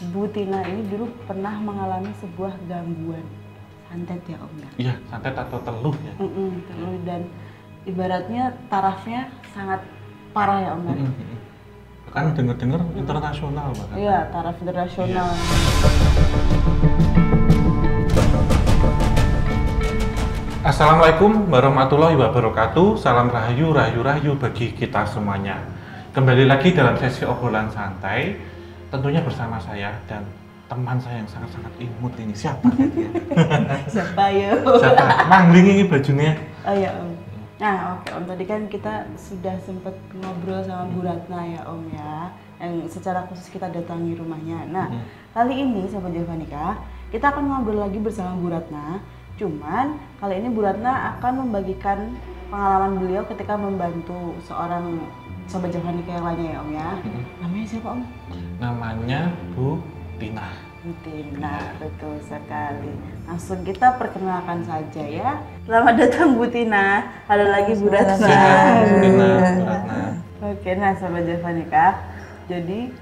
Bu Tina ini dulu pernah mengalami sebuah gangguan santet ya Om ya? Iya, santet atau teluh ya. Teluh, dan ibaratnya tarafnya sangat parah ya Om ya? Bahkan dengar-dengar internasional bahkan. Iya, taraf internasional. Iya. Assalamualaikum warahmatullahi wabarakatuh. Salam rahayu, rahayu bagi kita semuanya. Kembali lagi dalam sesi obrolan santai, tentunya bersama saya dan teman saya yang sangat-sangat imut ini. Siapa dia? Siapa ya? Siapa? Mangling ini bajunya. Oh ya Om. Nah oke Om, tadi kan kita sudah sempat ngobrol sama Bu Ratna ya Om ya, yang secara khusus kita datangi rumahnya. Nah kali ini Sobat Javanika, kita akan ngobrol lagi bersama Bu Ratna. Cuman kali ini Bu Ratna akan membagikan pengalaman beliau ketika membantu seorang Sobat Javanika yang lainnya ya Om ya. Namanya siapa Om? Namanya Bu Tina. Bu Tina, betul sekali. Langsung kita perkenalkan saja ya. Selamat datang Bu Tina. Halo lagi Bu Ratna. Bu Tina, Bu Ratna. Oke, nah Sobat Javanika, jadi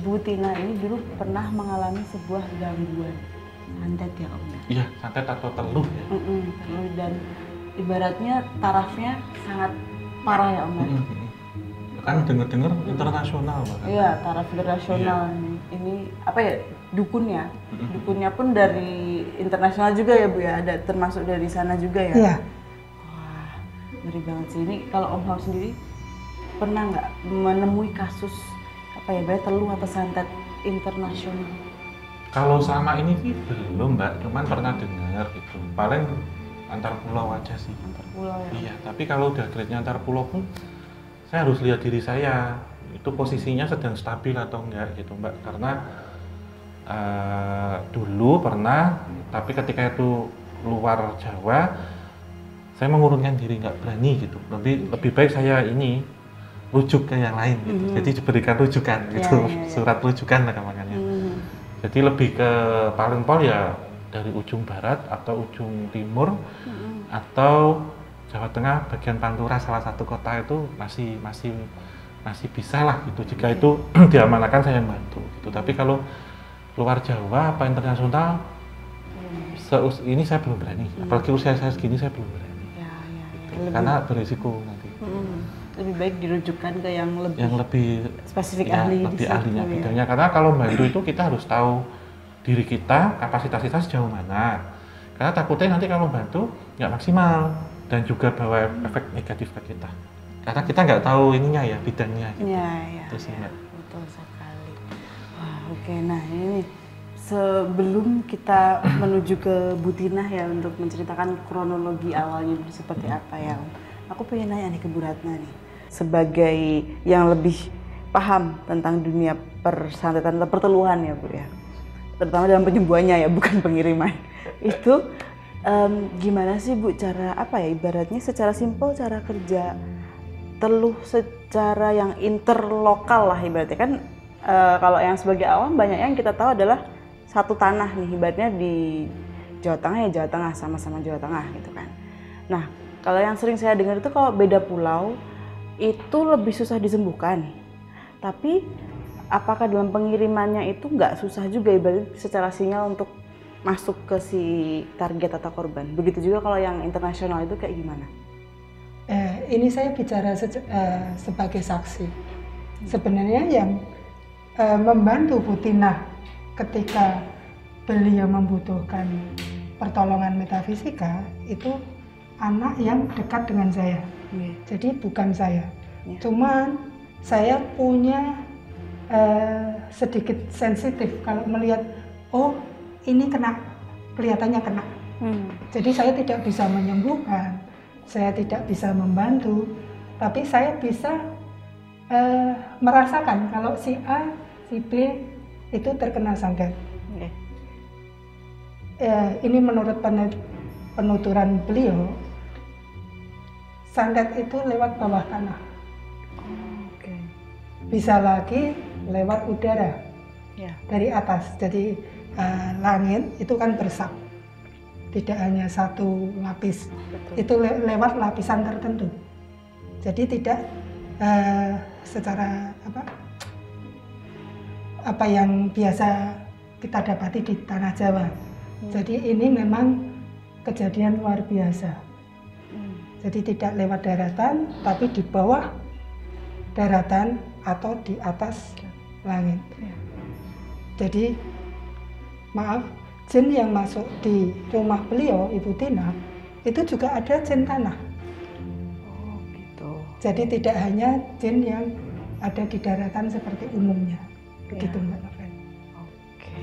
Bu Tina ini dulu pernah mengalami sebuah gangguan santet ya Om ya? Iya, santet atau teluh ya. Teluh, dan ibaratnya tarafnya sangat parah ya Om ya? Bahkan dengar-dengar internasional bahkan. Iya, taraf internasional. Ini apa ya, dukunnya? Dukunnya pun dari internasional juga ya Bu ya? Ada termasuk dari sana juga ya? Iya. Wah, ngeri banget sih. Ini kalau Om Hao sendiri pernah nggak menemui kasus apa ya, banyak teluh atau santet internasional? Kalau sama ini sih belum Mbak, cuman pernah dengar gitu. Paling antar pulau aja sih. Antar pulau ya? Iya, tapi kalau udah grade-nya antar pulau pun saya harus lihat diri saya itu posisinya sedang stabil atau enggak gitu Mbak, karena dulu pernah, tapi ketika itu luar Jawa saya mengurungkan diri, nggak berani gitu, lebih baik saya ini rujuk ke yang lain gitu. Jadi diberikan rujukan gitu, surat rujukan lah makanya. Jadi lebih ke paling pol ya dari ujung barat atau ujung timur atau Jawa Tengah bagian Pantura, salah satu kota itu masih bisa lah gitu. Jika itu diamankan saya bantu gitu. Tapi kalau luar Jawa apa internasional ini saya belum berani. Apalagi usia saya segini saya belum berani. Gitu. Karena berisiko nanti. Lebih baik dirujukan ke yang lebih spesifik ya, ahli lebih ahlinya bidangnya. Karena kalau bantu itu kita harus tahu diri kita, kapasitas kita sejauh mana. Karena takutnya nanti kalau bantu nggak maksimal dan juga bawa efek negatif ke kita. Karena kita nggak tahu ininya ya, bidangnya gitu. Itu sih betul sekali. Wah, oke. Nah ini sebelum kita menuju ke Bu Tina ya untuk menceritakan kronologi awalnya seperti apa ya, aku pengen nanya nih ke Bu Ratna nih, sebagai yang lebih paham tentang dunia persantetan atau perteluhan ya Bu ya, terutama dalam penyembuhannya ya, bukan pengiriman. Itu gimana sih Bu cara apa ya, ibaratnya secara simpel cara kerja teluh secara yang interlokal lah ibaratnya kan. Kalau yang sebagai awam banyak yang kita tahu adalah satu tanah nih, ibaratnya di Jawa Tengah ya Jawa Tengah, sama-sama Jawa Tengah gitu kan. Nah kalau yang sering saya dengar itu kalau beda pulau itu lebih susah disembuhkan, tapi apakah dalam pengirimannya itu nggak susah juga ibaratnya secara sinyal untuk masuk ke si target atau korban? Begitu juga kalau yang internasional itu kayak gimana? Ini saya bicara sebagai saksi. Sebenarnya yang membantu Bu Tina ketika beliau membutuhkan pertolongan metafisika itu anak yang dekat dengan saya. Jadi bukan saya. Cuman saya punya sedikit sensitif kalau melihat, oh ini kena, kelihatannya kena. Jadi saya tidak bisa menyembuhkan, saya tidak bisa membantu, tapi saya bisa merasakan kalau si A, si B itu terkena santet. Ini menurut penuturan beliau, santet itu lewat bawah tanah. Bisa lagi lewat udara dari atas. Jadi langit itu kan bersab, tidak hanya satu lapis. Itu lewat lapisan tertentu. Jadi tidak secara apa yang biasa kita dapati di tanah Jawa. Jadi ini memang kejadian luar biasa. Jadi tidak lewat daratan, tapi di bawah daratan atau di atas langit. Jadi maaf, jin yang masuk di rumah beliau, Ibu Tina, itu juga ada jin tanah. Oh gitu. Jadi tidak hanya jin yang ada di daratan seperti umumnya. Begitu Mbak Novel. Oke.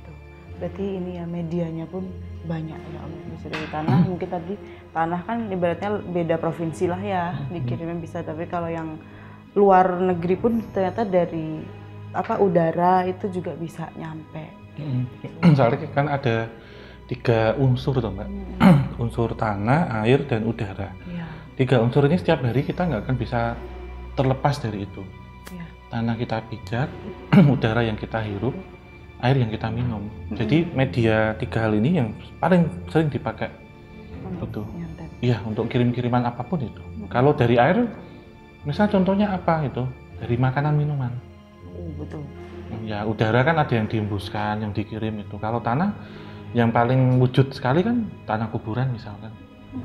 Tuh. Berarti ini ya medianya pun banyak ya Om. Bisa dari tanah, mungkin tadi tanah kan ibaratnya beda provinsi lah ya, dikirimnya bisa. Tapi kalau yang luar negeri pun ternyata dari udara itu juga bisa nyampe. Soalnya kan ada 3 unsur tuh Mbak, unsur tanah, air, dan udara. 3 unsur ini setiap hari kita nggak akan bisa terlepas dari itu. Tanah kita pijat, udara yang kita hirup, air yang kita minum. Jadi media 3 hal ini yang paling sering dipakai itu. Iya, untuk kirim-kiriman apapun itu. Kalau dari air, misal contohnya apa itu? Dari makanan minuman. Betul. Ya, udara kan ada yang dihembuskan, yang dikirim itu. Kalau tanah, yang paling wujud sekali kan tanah kuburan misalkan,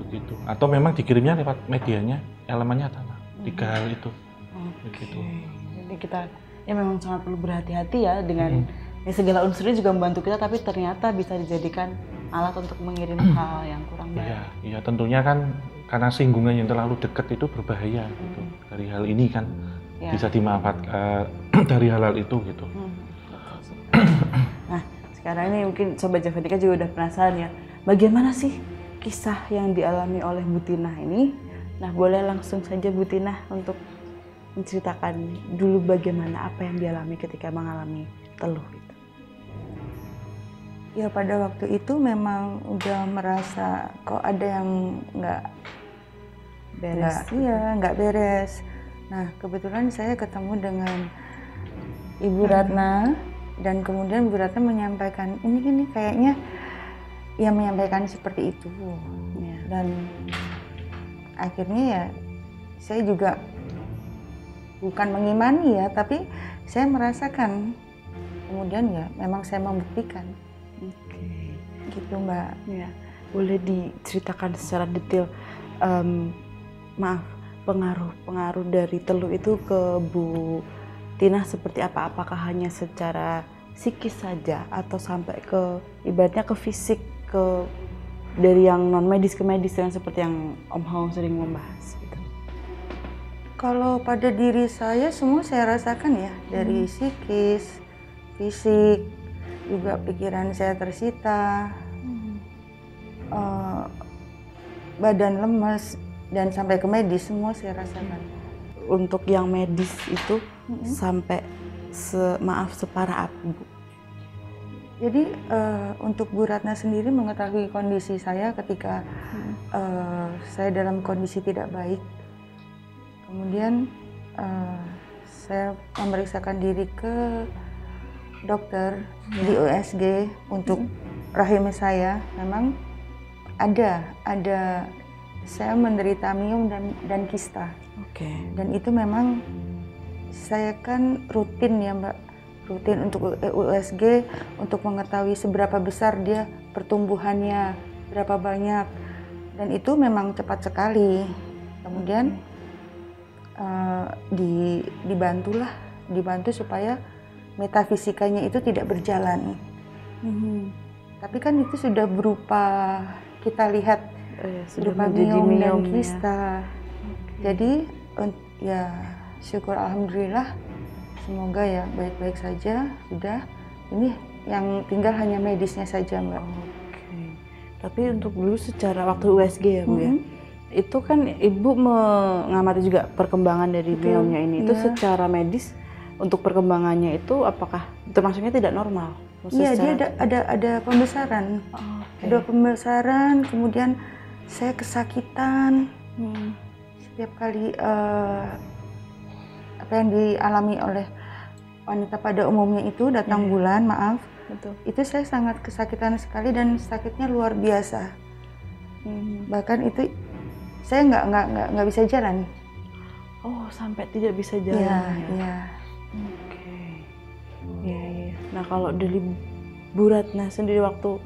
begitu. Atau memang dikirimnya lewat medianya, elemennya tanah. 3 hal itu. Begitu. Jadi kita ya memang sangat perlu berhati-hati ya dengan ya segala unsurnya juga membantu kita, tapi ternyata bisa dijadikan alat untuk mengirim hal yang kurang baik. Iya, tentunya kan karena singgungan yang terlalu dekat itu berbahaya gitu. Dari hal ini kan bisa dimanfaatkan dari hal-hal itu gitu. Nah, sekarang ini mungkin Sobat Javanika juga udah penasaran ya, bagaimana sih kisah yang dialami oleh Bu Tina ini? Nah, boleh langsung saja Bu Tina untuk menceritakan dulu bagaimana apa yang dialami ketika mengalami teluh itu. Ya pada waktu itu memang udah merasa kok ada yang nggak beres. Nah kebetulan saya ketemu dengan Ibu Ratna dan kemudian Bu Ratna menyampaikan ini kayaknya ya menyampaikan seperti itu dan akhirnya ya saya juga bukan mengimani ya, tapi saya merasakan. Kemudian ya memang saya membuktikan. Gitu Mbak. Ya, boleh diceritakan secara detail, pengaruh dari teluh itu ke Bu Tina seperti apa? Apakah hanya secara psikis saja atau sampai ke ibaratnya ke fisik, ke dari yang non medis ke medis yang seperti yang Om Hao sering membahas gitu. Kalau pada diri saya semua saya rasakan ya, dari psikis, fisik, juga pikiran saya tersita, badan lemas, dan sampai ke medis semua saya rasakan. Untuk yang medis itu sampai separah apa Bu? Jadi untuk Bu Ratna sendiri mengetahui kondisi saya ketika saya dalam kondisi tidak baik. Kemudian saya memeriksakan diri ke dokter di USG untuk rahim saya. Memang ada saya menderita miom dan kista. Dan itu memang saya kan rutin ya Mbak, rutin untuk USG untuk mengetahui seberapa besar dia pertumbuhannya, berapa banyak, dan itu memang cepat sekali. Kemudian dibantu supaya metafisikanya itu tidak berjalan. Tapi kan itu sudah berupa kita lihat berupa miom dan kista. Jadi ya syukur alhamdulillah, semoga ya baik-baik saja sudah. Ini yang tinggal hanya medisnya saja Mbak. Tapi untuk dulu secara waktu USG ya Bu ya, itu kan Ibu mengamati juga perkembangan dari miomnya ini. Itu secara medis untuk perkembangannya itu apakah termasuknya tidak normal? Iya, dia ada pembesaran. Ada pembesaran, kemudian saya kesakitan. Setiap kali apa yang dialami oleh wanita pada umumnya itu datang bulan, maaf. Itu saya sangat kesakitan sekali dan sakitnya luar biasa. Bahkan itu saya nggak bisa jalan. Oh, sampai tidak bisa jalan. Iya. Nah kalau dari Bu Ratna sendiri waktu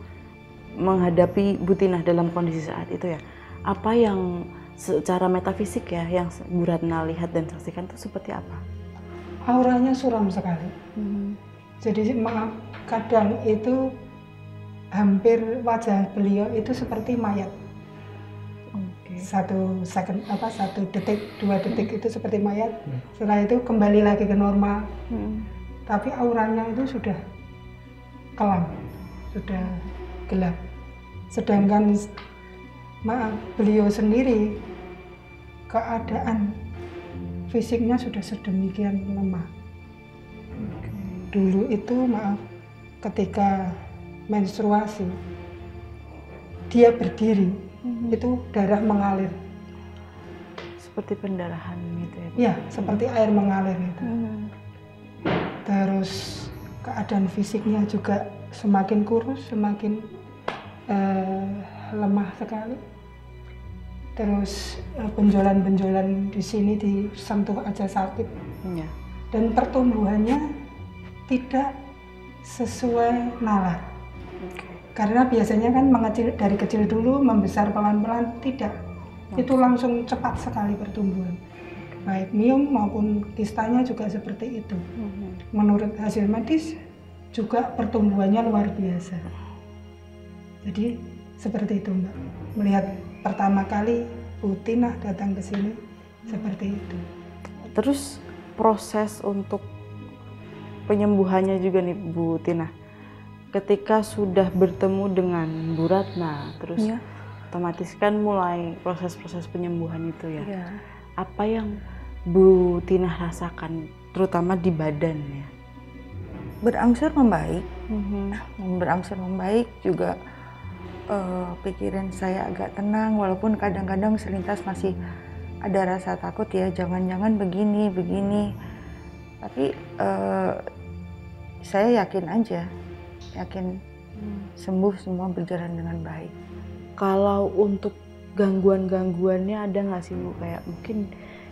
menghadapi Bu Tinah dalam kondisi saat itu ya, apa yang secara metafisik ya yang Bu Ratna lihat dan saksikan itu seperti apa? Auranya suram sekali. Jadi maaf, kadang itu hampir wajah beliau itu seperti mayat. Satu detik, 2 detik itu seperti mayat. Setelah itu kembali lagi ke normal. Tapi auranya itu sudah kelam, sudah gelap. Sedangkan maaf, beliau sendiri keadaan fisiknya sudah sedemikian lemah. Dulu itu maaf, ketika menstruasi dia berdiri, itu darah mengalir. Seperti pendarahan gitu ya? Ya, seperti air mengalir itu. Terus keadaan fisiknya juga semakin kurus, semakin lemah sekali. Terus benjolan-benjolan di sini disentuh aja sakit. Dan pertumbuhannya tidak sesuai nalar. Karena biasanya kan mengecil dari kecil dulu, membesar pelan-pelan, tidak. Itu langsung cepat sekali pertumbuhan. Baik miom maupun kistanya juga seperti itu. Menurut hasil medis juga pertumbuhannya luar biasa. Jadi seperti itu Mbak. Melihat pertama kali Bu Tinah datang ke sini seperti itu. Terus proses untuk penyembuhannya juga nih Bu Tinah. Ketika sudah bertemu dengan Bu Ratna, terus otomatis kan mulai proses-proses penyembuhan itu ya. Apa yang Bu Tinah rasakan, terutama di badan ya? Berangsur membaik, berangsur membaik juga. Pikiran saya agak tenang, walaupun kadang-kadang selintas masih ada rasa takut ya, jangan-jangan begini. Tapi saya yakin sembuh, semua berjalan dengan baik. Kalau untuk gangguan-gangguannya ada nggak sih Bu? Kayak mungkin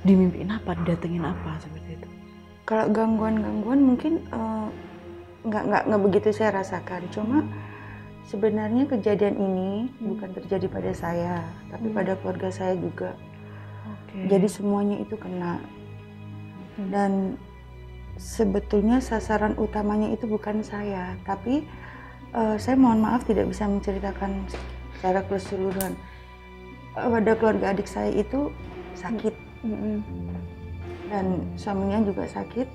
dimimpiin apa, didatengin apa seperti itu? Kalau gangguan-gangguan mungkin nggak begitu saya rasakan. Cuma sebenarnya kejadian ini bukan terjadi pada saya, tapi pada keluarga saya juga. Jadi semuanya itu kena. Dan sebetulnya sasaran utamanya itu bukan saya, tapi saya mohon maaf tidak bisa menceritakan secara keseluruhan. Pada keluarga adik saya itu sakit, dan suaminya juga sakit.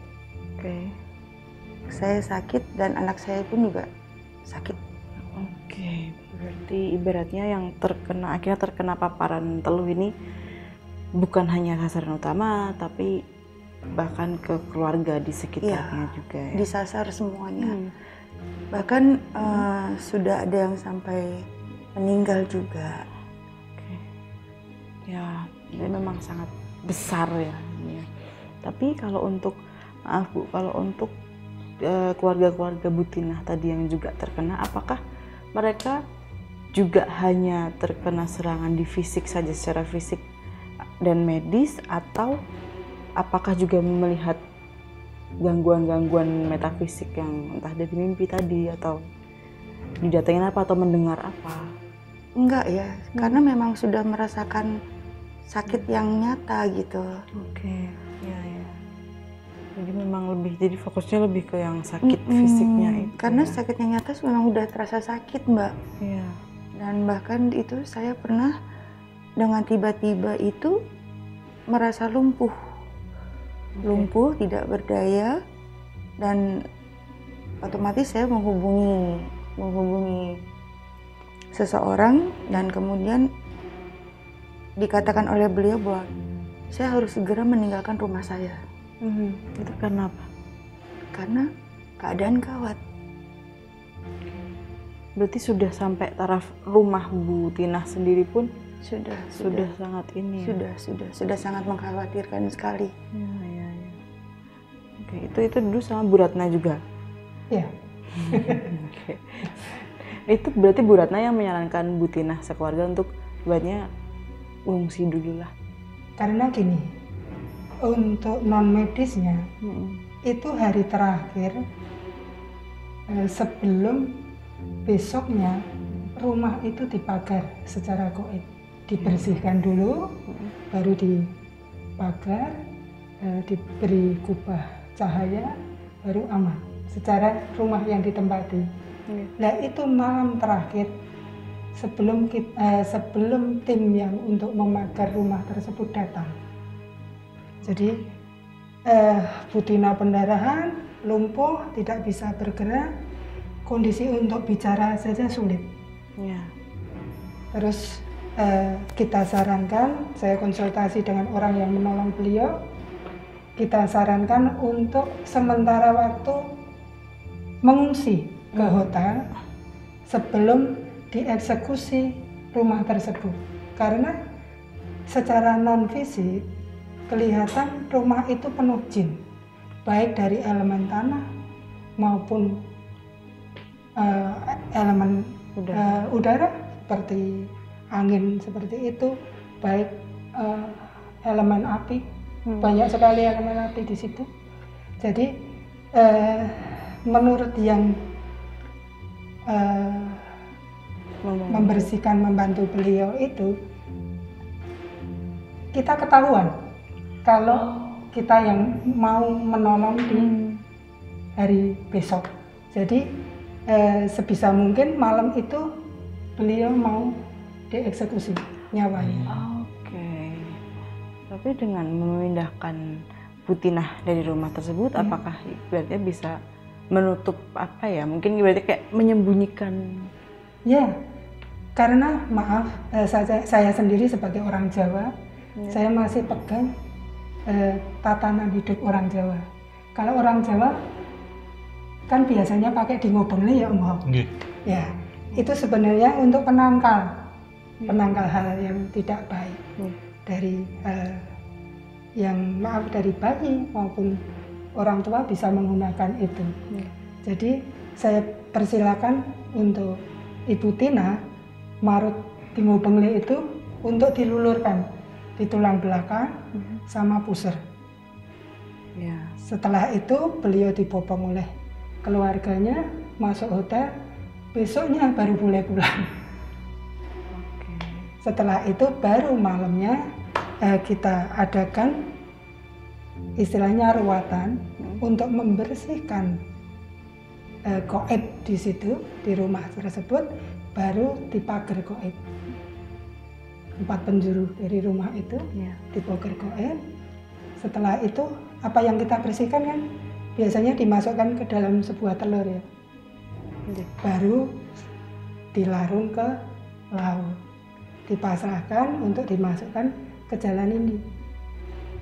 Saya sakit dan anak saya pun juga sakit. Berarti ibaratnya yang akhirnya terkena paparan teluh ini bukan hanya sasaran utama, tapi bahkan ke keluarga di sekitarnya juga ya? Disasar semuanya. Bahkan sudah ada yang sampai meninggal juga. Ya, ini memang sangat besar ya. Tapi kalau untuk, maaf Bu, kalau untuk keluarga-keluarga Bu Tinah tadi yang juga terkena, apakah mereka juga hanya terkena serangan di fisik saja, secara fisik dan medis, atau apakah juga melihat gangguan-gangguan metafisik yang entah dari mimpi tadi, atau didatengin apa, atau mendengar apa? Enggak ya, karena memang sudah merasakan sakit yang nyata gitu. Ya. Jadi memang jadi fokusnya lebih ke yang sakit fisiknya itu. Karena sakit yang nyata memang udah terasa sakit Mbak. Iya. Dan bahkan itu saya pernah dengan tiba-tiba itu merasa lumpuh. Lumpuh, tidak berdaya, dan otomatis saya menghubungi seseorang, dan kemudian dikatakan oleh beliau bahwa saya harus segera meninggalkan rumah saya. Itu karena apa? Karena keadaan gawat. Berarti sudah sampai taraf rumah Bu Tinah sendiri pun sudah sangat ini ya? Sudah sangat mengkhawatirkan sekali. Ya. Itu dulu sama Bu Ratna juga? Iya. Itu berarti Bu Ratna yang menyarankan Bu Tinah sekeluarga untuk buatnya ngungsi dulu lah? Karena gini, untuk non medisnya itu hari terakhir sebelum besoknya rumah itu dipagar secara gaib, dibersihkan dulu, baru dipagar, diberi kubah cahaya, baru aman secara rumah yang ditempati. Nah itu malam terakhir sebelum tim yang untuk memagar rumah tersebut datang. Jadi Butina pendarahan, lumpuh, tidak bisa bergerak, kondisi untuk bicara saja sulit. Ya. Terus kita sarankan, saya konsultasi dengan orang yang menolong beliau, kita sarankan untuk sementara waktu mengungsi ke hotel sebelum dieksekusi rumah tersebut. Karena secara non fisik kelihatan rumah itu penuh jin, baik dari elemen tanah maupun elemen udara seperti angin seperti itu, baik elemen api, banyak sekali elemen api di situ. Jadi menurut yang membersihkan, membantu beliau itu, kita ketahuan kalau kita yang mau menolong di hari besok. Jadi sebisa mungkin malam itu beliau mau dieksekusi nyawanya. Oke. Tapi dengan memindahkan Butinah dari rumah tersebut, apakah berarti bisa menutup apa ya? Mungkin berarti kayak menyembunyikan. Ya, karena maaf, saya sendiri sebagai orang Jawa, saya masih pegang tatanan hidup orang Jawa. Kalau orang Jawa kan biasanya pakai dingobengli ya Om Ho. Ya, itu sebenarnya untuk penangkal hal yang tidak baik dari yang dari bayi maupun orang tua bisa menggunakan itu. Jadi saya persilakan untuk Ibu Tina marut dingobengli itu untuk dilulurkan di tulang belakang sama pusar. Ya. Setelah itu beliau dibopong oleh keluarganya, masuk hotel, besoknya baru boleh pulang. Setelah itu baru malamnya kita adakan istilahnya ruatan untuk membersihkan gaib di situ, di rumah tersebut, baru dipagar gaib. 4 penjuru dari rumah itu dipagar gaib. Setelah itu apa yang kita bersihkan kan biasanya dimasukkan ke dalam sebuah telur ya, baru dilarung ke laut, dipasrahkan untuk dimasukkan ke jalan ini.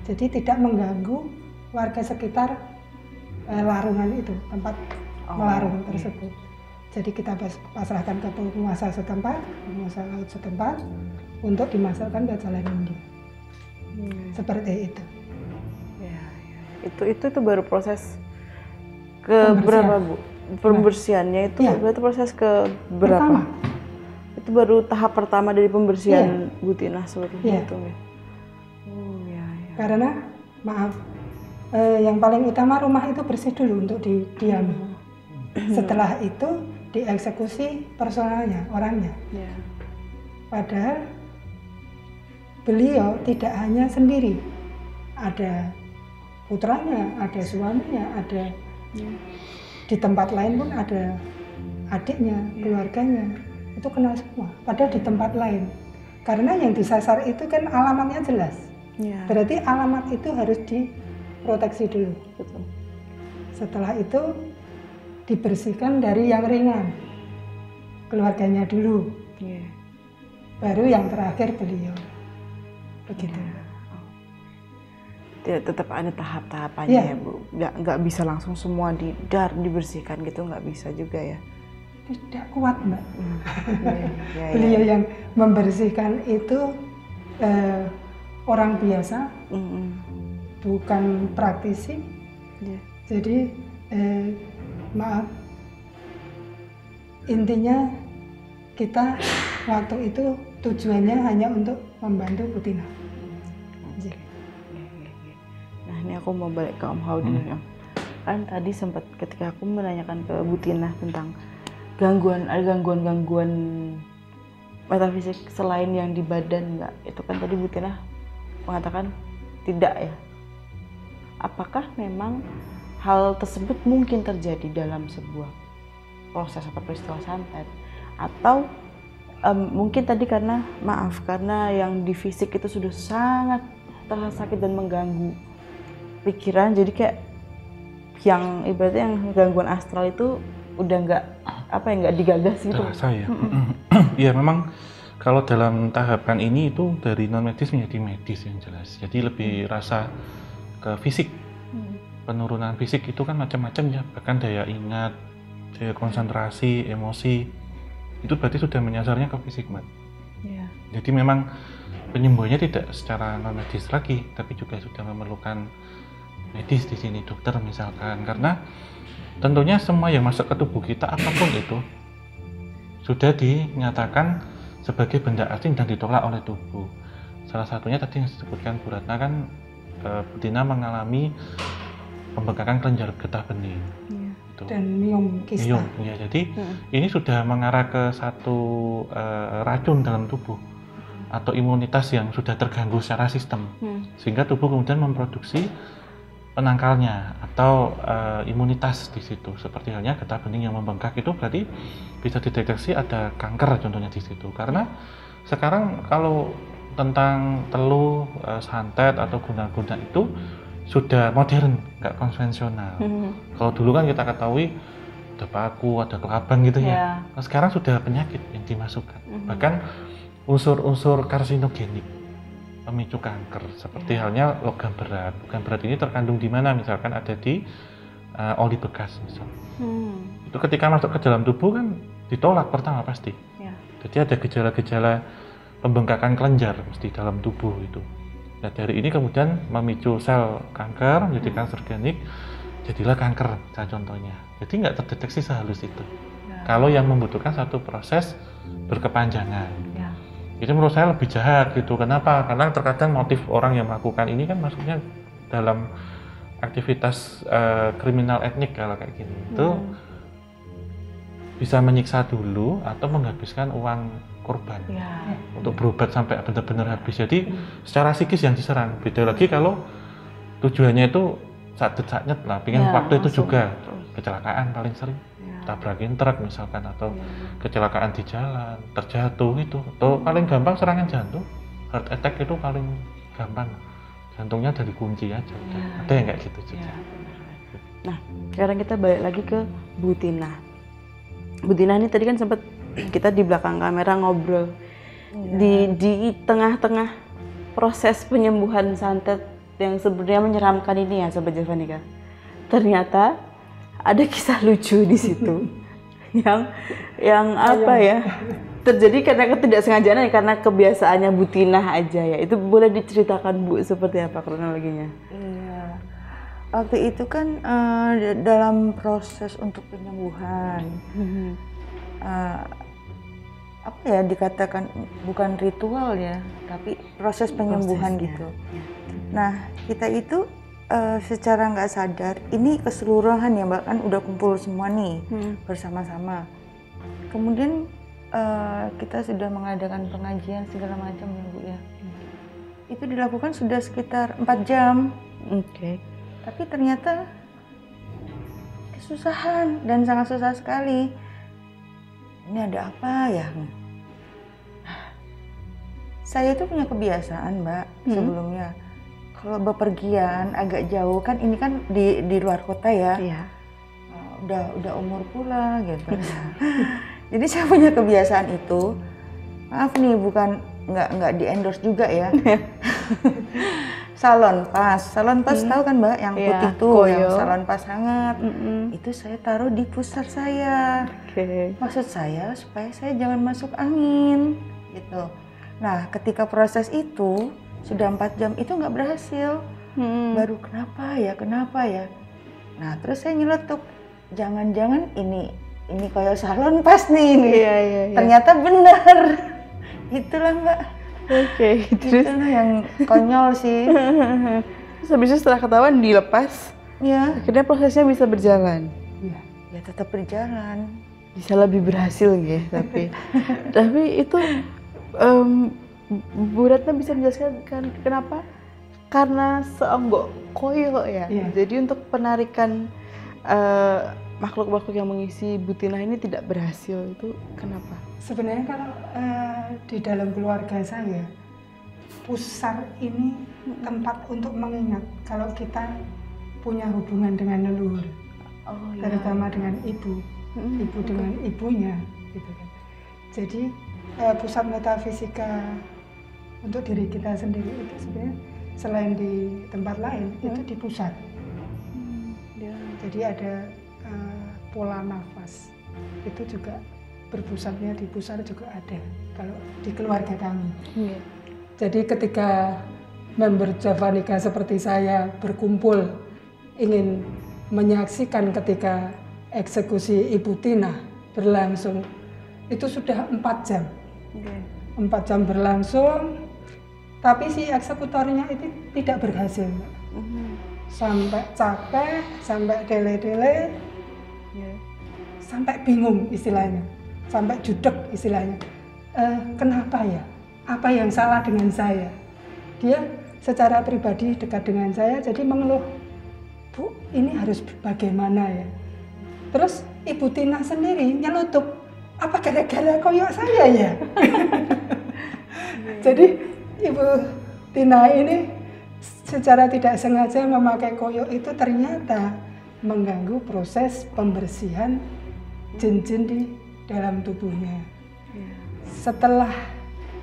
Jadi tidak mengganggu warga sekitar larungan itu, tempat melarung tersebut. Jadi kita pasrahkan ke penguasa setempat, penguasa laut setempat untuk dimasukkan ke jalan ini. Seperti itu. Itu baru proses ke berapa Bu? Pembersihannya itu berarti proses ke berapa? Pertama. Itu baru tahap pertama dari pembersihan Butinah seluruhnya itu ya. Karena maaf, yang paling utama rumah itu bersih dulu untuk didiami. Setelah itu dieksekusi personalnya, orangnya. Padahal beliau tidak hanya sendiri, ada putranya, ada suaminya, ada di tempat lain pun ada adiknya, keluarganya, itu kenal semua. Padahal di tempat lain, karena yang disasar itu kan alamatnya jelas. Berarti alamat itu harus diproteksi dulu. Setelah itu dibersihkan dari yang ringan, keluarganya dulu, baru yang terakhir beliau. Begitu. Tetap ada tahap-tahapannya ya Bu, nggak bisa langsung semua dibersihkan gitu, nggak bisa juga ya. Tidak kuat Mbak. Beliau yang membersihkan itu orang biasa, bukan praktisi. Jadi maaf, intinya kita waktu itu tujuannya hanya untuk membantu Butinah. Nah ini aku mau balik ke Om Hao dulu ya. Kan tadi sempat ketika aku menanyakan ke Bu Tina tentang gangguan metafisik selain yang di badan nggak? Itu kan tadi Bu Tina mengatakan tidak ya. Apakah memang hal tersebut mungkin terjadi dalam sebuah proses atau peristiwa santet? Atau mungkin tadi karena yang di fisik itu sudah sangat terasa sakit dan mengganggu pikiran, jadi kayak yang ibaratnya yang gangguan astral itu udah nggak digagas gitu. Terasa ya. Iya memang kalau dalam tahapan ini itu dari non medis menjadi medis yang jelas. Jadi lebih rasa ke fisik. Penurunan fisik itu kan macam-macam ya, bahkan daya ingat, daya konsentrasi, emosi itu berarti sudah menyasarnya ke fisik, Mbak. Yeah. Jadi memang penyembuhannya tidak secara non medis lagi, tapi juga sudah memerlukan medis di sini, dokter misalkan, karena tentunya semua yang masuk ke tubuh kita apapun itu sudah dinyatakan sebagai benda asing dan ditolak oleh tubuh. Salah satunya tadi yang disebutkan Bu Ratna kan, Bu Tina mengalami pembengkakan kelenjar getah bening. Yeah. Dan miom kista. Miom, ya, jadi ini sudah mengarah ke satu racun dalam tubuh atau imunitas yang sudah terganggu secara sistem, sehingga tubuh kemudian memproduksi penangkalnya atau imunitas di situ. Seperti halnya getah bening yang membengkak itu berarti bisa dideteksi ada kanker contohnya di situ. Karena sekarang kalau tentang teluh, santet atau guna-guna itu sudah modern, nggak konvensional. Kalau dulu kan kita ketahui ada paku, ada kelabang gitu ya. Nah, sekarang sudah penyakit yang dimasukkan. Bahkan unsur-unsur karsinogenik, pemicu kanker, seperti halnya logam berat. Logam berat ini terkandung di mana? Misalkan ada di oli bekas misalnya. Itu ketika masuk ke dalam tubuh kan ditolak pertama pasti. Jadi ada gejala-gejala pembengkakan kelenjar mesti dalam tubuh itu. Nah dari ini kemudian memicu sel kanker menjadi kanker genik, jadilah kanker contohnya. Jadi nggak terdeteksi sehalus itu. Kalau yang membutuhkan satu proses berkepanjangan. Itu menurut saya lebih jahat gitu. Kenapa? Karena terkadang motif orang yang melakukan ini kan maksudnya dalam aktivitas kriminal etnik kalau kayak gini. Itu bisa menyiksa dulu atau menghabiskan uang korban untuk berobat sampai benar-benar habis. Jadi secara psikis yang diserang. Beda lagi kalau tujuannya itu saat-saatnya lah, pengen waktu itu juga kecelakaan paling sering, tabrakin truk misalkan atau kecelakaan di jalan, terjatuh itu, atau paling gampang serangan jantung, heart attack itu paling gampang, jantungnya dari kunci aja. Ada yang kayak gitu juga. Nah sekarang kita balik lagi ke Bu Tina. Bu Tina ini tadi kan sempat kita di belakang kamera ngobrol di tengah-tengah proses penyembuhan santet yang sebenarnya menyeramkan ini ya Sobat Javanika. Ternyata ada kisah lucu di situ yang apa ya terjadi karena ketidaksengajaan ya, karena kebiasaannya Bu Tina aja ya. Itu boleh diceritakan Bu seperti apa kronologinya? Iya, waktu itu kan dalam proses untuk penyembuhan. Apa ya dikatakan bukan ritual ya, tapi proses penyembuhan gitu. Nah kita itu secara nggak sadar ini keseluruhan ya Mbak, kan udah kumpul semua nih bersama-sama. Kemudian kita sudah mengadakan pengajian segala macam ya Bu ya. Itu dilakukan sudah sekitar 4 jam. Tapi ternyata kesusahan dan sangat susah sekali. Ini ada apa ya? Saya itu punya kebiasaan Mbak sebelumnya. Kalau bepergian agak jauh kan, ini kan di luar kota ya. Udah umur pula gitu. Jadi saya punya kebiasaan itu. Maaf nih, bukan nggak di endorse juga ya. Salon pas tahu kan Mbak yang putih tuh, yang salon pas hangat. Itu saya taruh di pusar saya. Maksud saya supaya saya jangan masuk angin gitu. Nah ketika proses itu sudah 4 jam itu nggak berhasil. Baru kenapa ya? Nah terus saya nyeletuk, jangan-jangan ini kayak salon pas nih ini. Ternyata benar. Itulah Mbak. Terus itulah yang konyol sih. Terus habis itu setelah ketahuan dilepas. Ya. Akhirnya prosesnya bisa berjalan. Ya tetap berjalan. Bisa lebih berhasil ya, tapi itu Bu Ratna bisa menjelaskan kan kenapa? Karena seonggok koyo ya. Jadi untuk penarikan makhluk-makhluk yang mengisi butina ini tidak berhasil, itu kenapa? Sebenarnya kalau di dalam keluarga saya, pusar ini tempat untuk mengingat kalau kita punya hubungan dengan leluhur, terutama dengan ibu dengan ibunya, gitu kan. Jadi pusat metafisika untuk diri kita sendiri itu sebenarnya selain di tempat lain itu di pusat. Jadi ada pola nafas itu juga berpusatnya di pusat juga ada kalau di keluarga kami. Jadi ketika member Javanica seperti saya berkumpul ingin menyaksikan ketika eksekusi Ibu Tina berlangsung, itu sudah 4 jam. 4 jam berlangsung, tapi si eksekutornya itu tidak berhasil. Sampai capek, sampai dele-dele, sampai bingung istilahnya, sampai judek istilahnya. Kenapa ya? Apa yang salah dengan saya? Dia secara pribadi dekat dengan saya, jadi mengeluh, Bu, ini harus bagaimana ya? Terus Ibu Tina sendiri nyelutup, apa gara-gara koyok saya ya? Jadi Ibu Tina ini secara tidak sengaja memakai koyok itu ternyata mengganggu proses pembersihan jin-jin di dalam tubuhnya. Setelah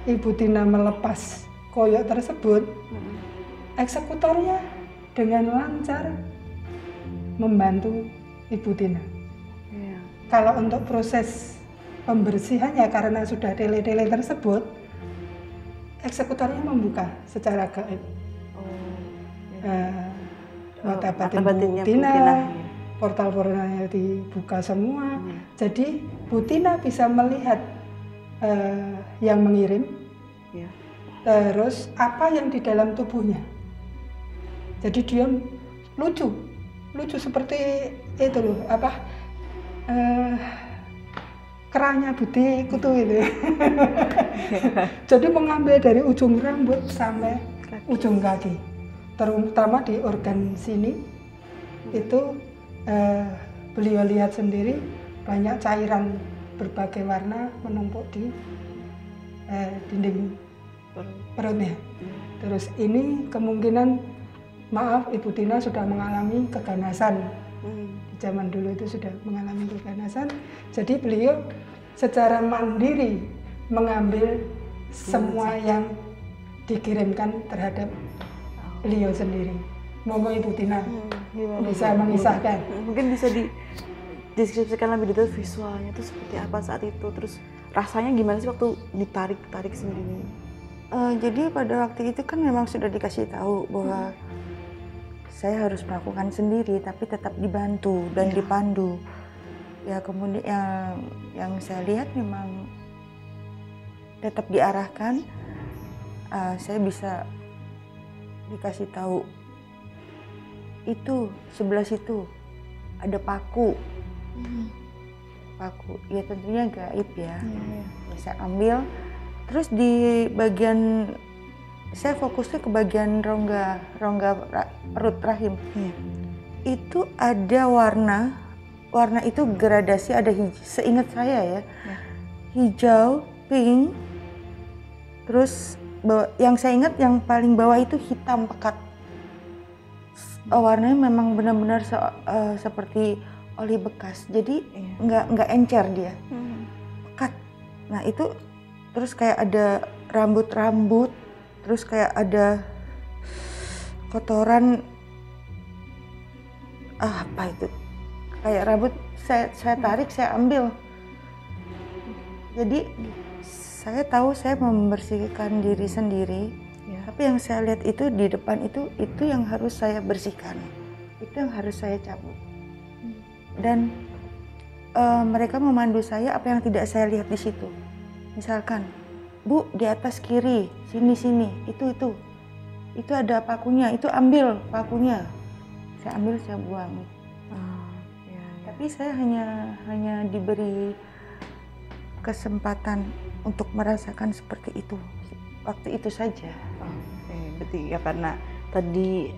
Ibu Tina melepas koyok tersebut, eksekutornya dengan lancar membantu Ibu Tina. Kalau untuk proses pembersihannya karena sudah dele-dele tersebut, eksekutornya membuka secara gaib. Mata batin Bu Tina, portal-portalnya dibuka semua. Jadi Bu Tina bisa melihat yang mengirim, terus apa yang di dalam tubuhnya. Jadi dia lucu seperti itu loh, kerahnya Budi Kutu itu. Jadi mengambil dari ujung rambut sampai ujung kaki, terutama di organ sini itu beliau lihat sendiri banyak cairan berbagai warna menumpuk di dinding perutnya. Terus ini kemungkinan, maaf, Ibu Tina sudah mengalami keganasan. Di zaman dulu itu sudah mengalami keganasan. Jadi beliau secara mandiri mengambil semua yang dikirimkan terhadap beliau sendiri. Monggo Ibu Tina bisa mengisahkan. Mungkin bisa dideskripsikan lebih detail visualnya itu seperti apa saat itu, terus rasanya gimana sih waktu ditarik sendiri? Jadi pada waktu itu kan memang sudah dikasih tahu bahwa saya harus melakukan sendiri, tapi tetap dibantu dan dipandu. Ya kemudian yang saya lihat memang tetap diarahkan. Saya bisa dikasih tahu itu sebelah situ ada paku. Ya tentunya gaib ya. Saya ambil, terus di bagian saya fokusnya ke bagian rongga perut rahim. Itu ada warna itu gradasi, ada seingat saya ya, hijau, pink, terus yang saya ingat yang paling bawah itu hitam pekat. Warnanya memang benar-benar seperti oli bekas, jadi nggak encer dia, pekat. Nah itu terus kayak ada rambut, terus kayak ada kotoran, apa itu, kayak rambut. Saya tarik, saya ambil. Jadi saya tahu saya membersihkan diri sendiri, tapi yang saya lihat itu di depan itu yang harus saya bersihkan, itu yang harus saya cabut. Dan mereka memandu saya apa yang tidak saya lihat di situ. Misalkan, Bu, di atas kiri, sini, itu ada pakunya, itu ambil pakunya. Saya ambil, saya buang. Ya. Tapi saya hanya diberi kesempatan untuk merasakan seperti itu waktu itu saja. Oke, berarti ya karena tadi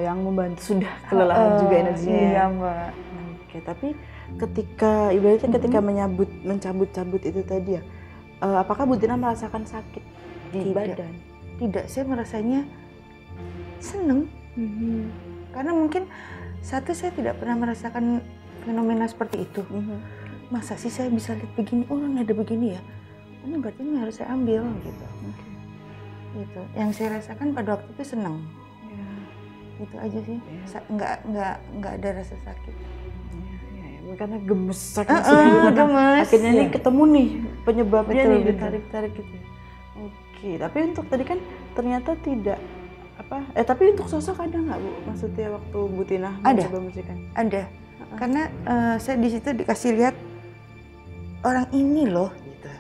yang membantu sudah kelelahan juga energinya. Iya, Mbak. Oke, tapi ketika mencabut-cabut itu tadi ya, apakah Bu Tina merasakan sakit di badan? Tidak, saya merasanya seneng. Karena mungkin satu, saya tidak pernah merasakan fenomena seperti itu. Masa sih saya bisa lihat begini, orang ada begini ya, ini berarti ini harus saya ambil gitu. Gitu. Yang saya rasakan pada waktu itu senang. Itu aja sih. Nggak ada rasa sakit. Karena gemes sakit gemes. Akhirnya nih ketemu nih penyebabnya betul, nih ditarik-tarik gitu. Oke, tapi untuk tadi kan ternyata tidak tapi untuk sosok ada nggak Bu? Maksudnya waktu Bu Tina mencoba musikan? Ada. Karena saya di situ dikasih lihat orang ini loh gitu.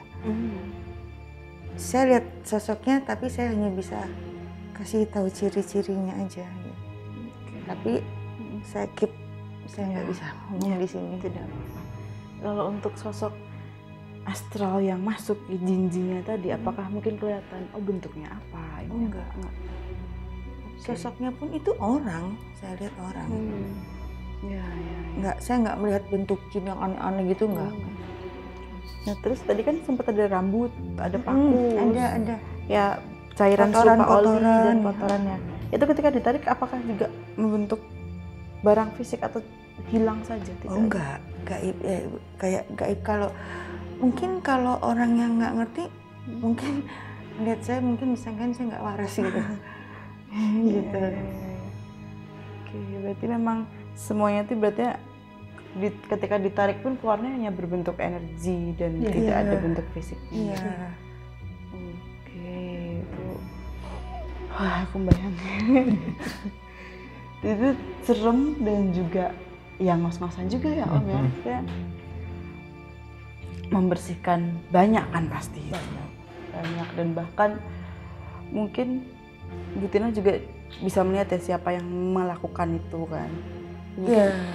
Saya lihat sosoknya, tapi saya hanya bisa kasih tahu ciri-cirinya aja. Gitu. Tapi saya nggak bisa ngomong di sini. Tidak. Kalau untuk sosok astral yang masuk di jinjinya tadi, apakah mungkin kelihatan bentuknya apa? Enggak. Sosoknya pun itu orang, saya lihat orang. Enggak, saya nggak melihat bentuk jin yang aneh-aneh gitu, enggak. Nah, terus tadi kan sempat ada rambut, ada paku, ada. Ya, cairan serupa oli dan kotorannya. Itu ketika ditarik apakah juga membentuk barang fisik atau hilang saja? Enggak, gaib. Kayak gaib. Kalau orang yang nggak ngerti, mungkin lihat saya mungkin disangkain saya nggak waras gitu. Gitu. Oke, berarti memang semuanya itu berarti ketika ditarik pun keluarnya hanya berbentuk energi dan tidak ada bentuk fisiknya. Oke, itu aku bayangin. Itu serem dan juga yang ngos-ngosan juga ya Om ya. Maksudnya membersihkan banyak kan pasti. Banyak dan bahkan mungkin Bu Tina juga bisa melihat ya siapa yang melakukan itu kan.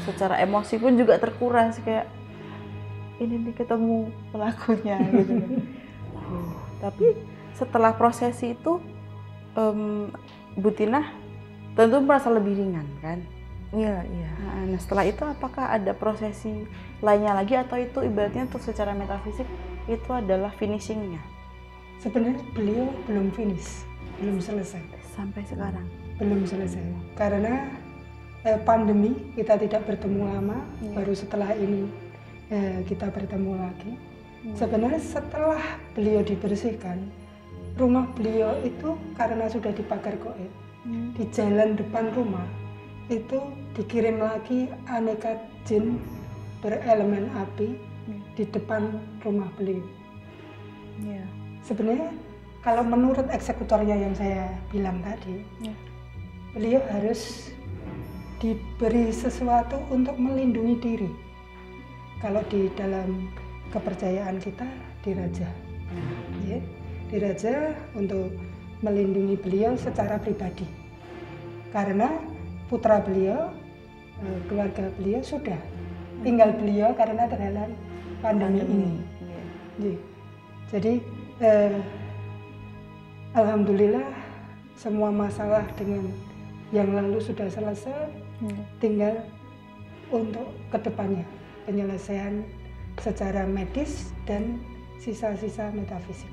Secara emosi pun juga terkuras kayak ini nih ketemu pelakunya gitu kan. Tapi setelah prosesi itu Bu Tina tentu merasa lebih ringan kan? Iya. Nah setelah itu apakah ada prosesi lainnya lagi atau itu ibaratnya untuk secara metafisik itu adalah finishingnya? Sebenarnya beliau belum finish, belum selesai. Sampai sekarang? Belum selesai. Karena pandemi kita tidak bertemu lama, baru setelah ini kita bertemu lagi. Sebenarnya setelah beliau dibersihkan, rumah beliau itu karena sudah dipagar goib, di jalan depan rumah itu dikirim lagi aneka jin berelemen api di depan rumah beliau. Sebenarnya kalau menurut eksekutornya yang saya bilang tadi, beliau harus diberi sesuatu untuk melindungi diri. Kalau di dalam kepercayaan kita diraja, diraja untuk melindungi beliau secara pribadi. Karena putra beliau, keluarga beliau sudah, tinggal beliau karena terhalang pandemi ini. Jadi alhamdulillah semua masalah dengan yang lalu sudah selesai, tinggal untuk kedepannya penyelesaian secara medis dan sisa-sisa metafisik.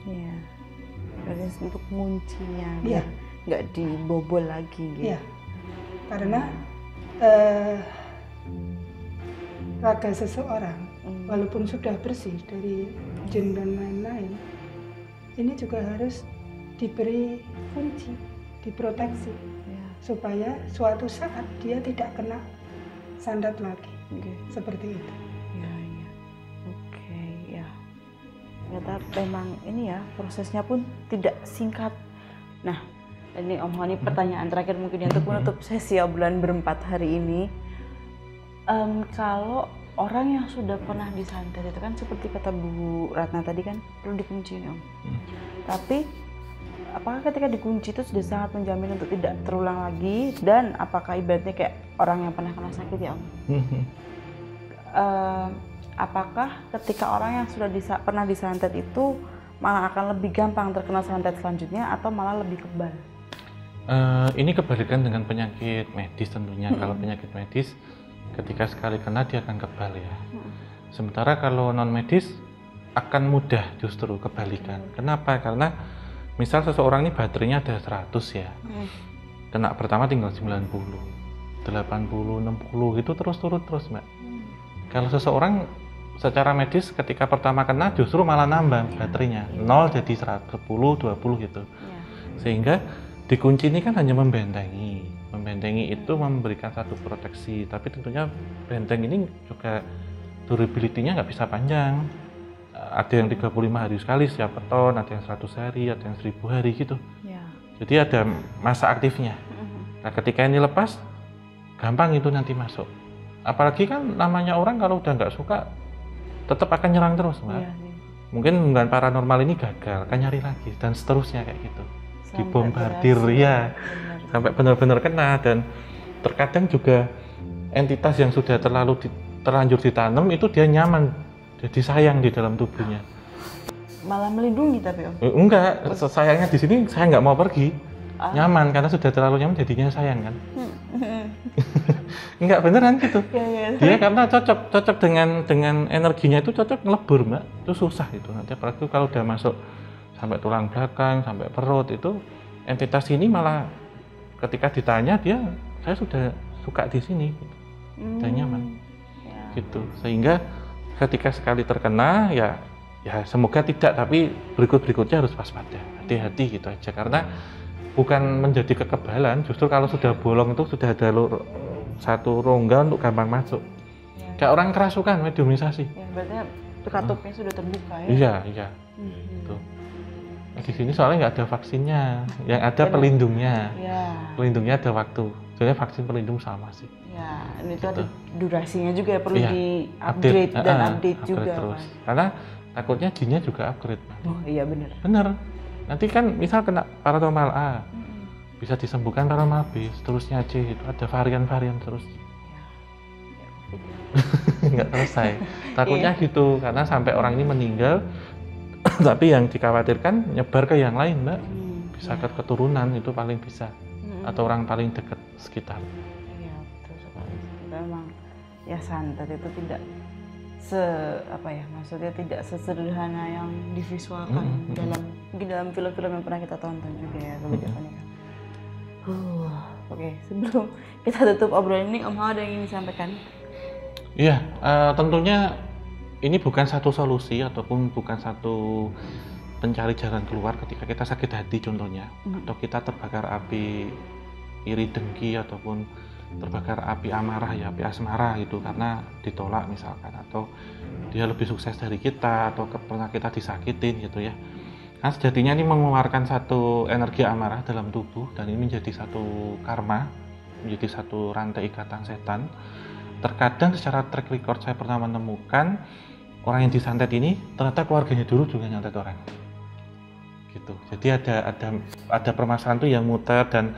Berarti untuk kuncinya biar nggak dibobol lagi gitu. Karena raga seseorang walaupun sudah bersih dari jin dan lain-lain, ini juga harus diberi kunci, diproteksi supaya suatu saat dia tidak kena sandat lagi. Seperti itu. Ternyata memang ini ya prosesnya pun tidak singkat. Nah, ini Om Hani pertanyaan terakhir mungkin untuk menutup sesi obrolan berempat hari ini. Kalau orang yang sudah pernah disantet itu kan seperti kata Bu Ratna tadi kan perlu dikunci nih Om. Tapi apakah ketika dikunci itu sudah sangat menjamin untuk tidak terulang lagi, dan apakah ibaratnya kayak orang yang pernah kena sakit ya Om? Apakah ketika orang yang sudah pernah disantet itu malah akan lebih gampang terkena santet selanjutnya atau malah lebih kebal? Ini kebalikan dengan penyakit medis tentunya. Kalau penyakit medis ketika sekali kena dia akan kebal ya. Sementara kalau non medis akan mudah justru kebalikan. Kenapa? Karena misal seseorang ini baterainya ada 100 ya. Kena pertama tinggal 90, 80, 60 gitu terus turun terus Mbak. Kalau seseorang secara medis ketika pertama kena justru malah nambah baterainya. 0 jadi 110, 20 gitu. Sehingga dikunci ini kan hanya membentengi. Membentengi itu memberikan satu proteksi, tapi tentunya benteng ini juga durability-nya nggak bisa panjang. Ada yang 35 hari sekali setiap beton, ada yang 100 hari, ada yang 1000 hari gitu. Jadi ada masa aktifnya. Nah ketika ini lepas, gampang itu nanti masuk. Apalagi kan namanya orang kalau udah nggak suka, tetap akan nyerang terus Mbak. Mungkin hubungan paranormal ini gagal, akan nyari lagi, dan seterusnya kayak gitu. Dibombardir ya, sampai benar-benar kena. Dan terkadang juga entitas yang sudah terlanjur ditanam itu dia nyaman, jadi sayang di dalam tubuhnya. Malah melindungi tapi Om? Enggak, sayangnya di sini saya nggak mau pergi, nyaman karena sudah terlalu nyaman jadinya sayang kan. Enggak beneran gitu. Dia karena cocok dengan energinya itu cocok ngelebur Mbak, itu susah itu nanti apalagi kalau udah masuk sampai tulang belakang, sampai perut itu entitas ini malah ketika ditanya dia, saya sudah suka di sini, dan nyaman, gitu. Sehingga ketika sekali terkena ya semoga tidak, tapi berikutnya harus waspada, hati-hati gitu aja. Karena bukan menjadi kekebalan, justru kalau sudah bolong itu sudah ada satu rongga untuk gampang masuk. Kayak orang kerasukan, mediumisasi. Berarti katupnya sudah terbuka ya? Iya. Gitu. Di sini soalnya nggak ada vaksinnya, yang ada pelindungnya. Pelindungnya ada waktu. Soalnya vaksin pelindung sama sih. Ya, ini tuh ada durasinya juga ya, perlu di-upgrade dan update juga. Terus. Karena takutnya jinnya juga upgrade. Oh iya benar. Bener. Nanti kan misal kena paranormal A, bisa disembuhkan paranormal B, seterusnya C, itu ada varian-varian terus. Nggak selesai. Takutnya gitu, karena sampai orang ini meninggal, tapi yang dikhawatirkan nyebar ke yang lain Mbak. Bisa ke keturunan itu paling bisa, atau orang paling dekat sekitar. Iya betul sekali. Memang ya santet itu tidak maksudnya tidak sesederhana yang divisualkan mungkin dalam film-film yang pernah kita tonton juga ya kebijakannya kan. Oke, sebelum kita tutup obrolan ini Om Hao ada yang ingin disampaikan? Iya, tentunya ini bukan satu solusi ataupun bukan satu pencari jalan keluar ketika kita sakit hati contohnya, atau kita terbakar api iri dengki ataupun terbakar api amarah ya, api asmara gitu karena ditolak misalkan, atau dia lebih sukses dari kita atau pernah kita disakitin gitu ya. Kan sejatinya ini mengeluarkan satu energi amarah dalam tubuh, dan ini menjadi satu karma, menjadi satu rantai ikatan setan. Terkadang secara track record saya pernah menemukan orang yang disantet ini ternyata keluarganya dulu juga nyantet orang gitu. Jadi ada permasalahan tuh yang muter, dan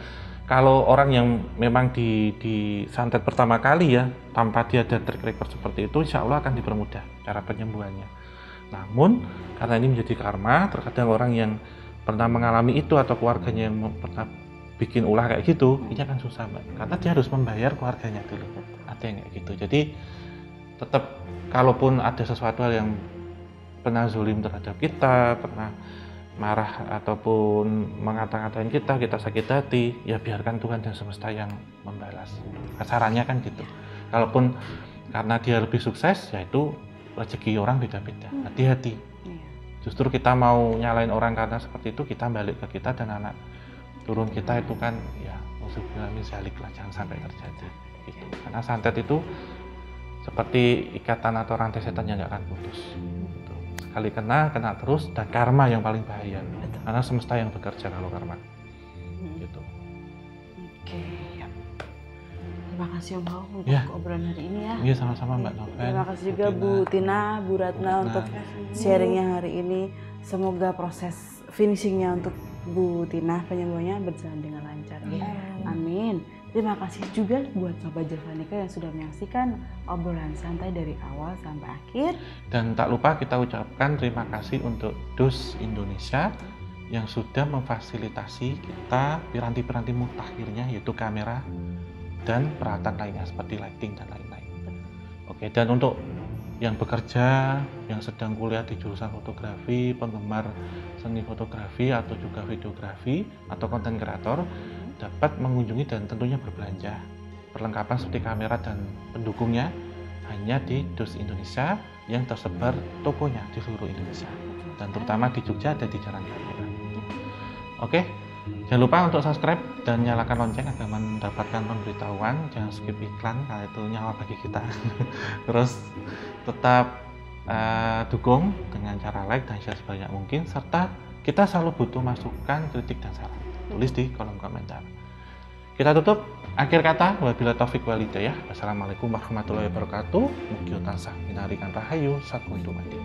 kalau orang yang memang disantet pertama kali ya, tanpa dia ada track record seperti itu, insya Allah akan dipermudah cara penyembuhannya. Namun karena ini menjadi karma, terkadang orang yang pernah mengalami itu atau keluarganya yang pernah bikin ulah kayak gitu, ini akan susah Mbak, karena dia harus membayar keluarganya dulu. Ada yang kayak gitu. Jadi tetap kalaupun ada sesuatu hal yang pernah zalim terhadap kita, pernah marah ataupun mengata-ngatain kita sakit hati, ya biarkan Tuhan dan semesta yang membalas. Kasarannya kan gitu. Kalaupun karena dia lebih sukses, yaitu rezeki orang beda-beda. Hati-hati. Justru kita mau nyalain orang karena seperti itu, kita balik ke kita dan anak turun kita itu kan ya maksudnya misalik lah, jangan sampai terjadi gitu. Karena santet itu seperti ikatan atau rantai setan yang nggak akan putus. Sekali kena terus, dan karma yang paling bahaya. Karena semesta yang bekerja kalau karma. Gitu. Oke, ya. Terima kasih Om Hao untuk obrolan hari ini ya. Iya, sama-sama Mbak Noven. Terima kasih juga Bu Tina, Bu Ratna untuk sharingnya hari ini. Semoga proses finishingnya untuk Bu Tina penyembuhannya berjalan dengan lancar. Amin. Terima kasih juga buat Sobat Javanika yang sudah menyaksikan obrolan santai dari awal sampai akhir. Dan tak lupa kita ucapkan terima kasih untuk DUS Indonesia yang sudah memfasilitasi kita piranti-piranti mutakhirnya, yaitu kamera dan peralatan lainnya seperti lighting dan lain-lain. Oke, dan untuk yang bekerja, yang sedang kuliah di jurusan fotografi, penggemar seni fotografi atau juga videografi atau konten kreator, dapat mengunjungi dan tentunya berbelanja perlengkapan seperti kamera dan pendukungnya hanya di DUS Indonesia yang tersebar tokonya di seluruh Indonesia, dan terutama di Jogja dan di Jalan Kamera. Oke, jangan lupa untuk subscribe dan nyalakan lonceng agar mendapatkan pemberitahuan. Jangan skip iklan karena itu nyawa bagi kita. Terus tetap dukung dengan cara like dan share sebanyak mungkin, serta kita selalu butuh masukan, kritik dan saran. Tulis di kolom komentar. Kita tutup akhir kata wabillahi taufik wal hidayah. Wassalamualaikum warahmatullahi wabarakatuh. Mugi tansah minarikan rahayu sakuntum adi.